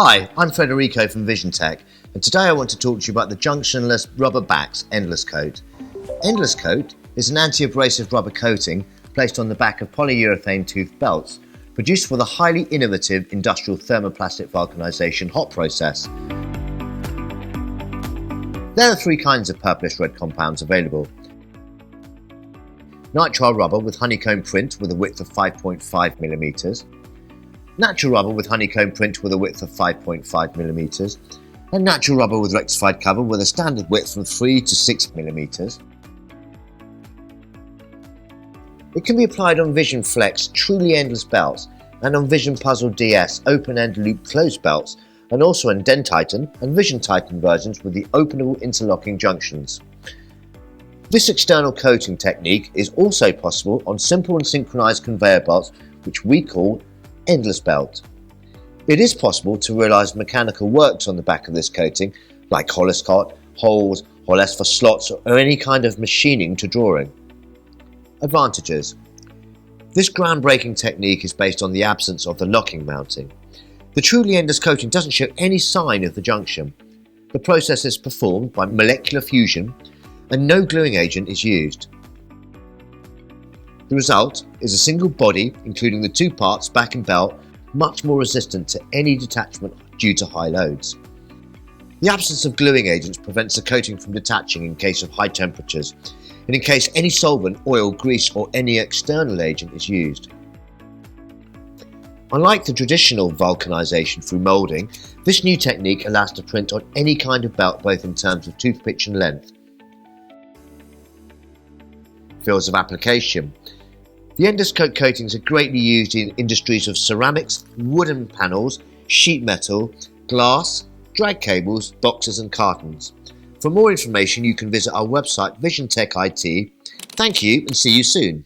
Hi, I'm Federico from VisionTech, and today I want to talk to you about the junctionless rubber backs ENDLESCOAT. ENDLESCOAT is an anti-abrasive rubber coating placed on the back of polyurethane tooth belts, produced for the highly innovative industrial thermoplastic vulcanization hot process. There are three kinds of purplish-red compounds available. Nitrile rubber with honeycomb print with a width of 5.5mm, natural rubber with honeycomb print with a width of 5.5mm, and natural rubber with rectified cover with a standard width from 3 to 6mm. It can be applied on VISIONFLEX truly endless belts and on Vision Puzzle DS open-end loop closed belts, and also on DENTITAN and VISION TITAN versions with the openable interlocking junctions. This external coating technique is also possible on simple and synchronized conveyor belts, which we call endless belt. It is possible to realise mechanical works on the back of this coating, like HOLESCUT, holes, HOLESVA slots, or any kind of machining to drawing. Advantages. This groundbreaking technique is based on the absence of the locking mounting. The truly endless coating doesn't show any sign of the junction. The process is performed by molecular fusion and no gluing agent is used. The result is a single body, including the two parts, back and belt, much more resistant to any detachment due to high loads. The absence of gluing agents prevents the coating from detaching in case of high temperatures, and in case any solvent, oil, grease or any external agent is used. Unlike the traditional vulcanization through moulding, this new technique allows to print on any kind of belt, both in terms of tooth pitch and length. Fields of application. The ENDLESCOAT coatings are greatly used in industries of ceramics, wooden panels, sheet metal, glass, drag cables, boxes and cartons. For more information you can visit our website VisionTech IT. Thank you and see you soon.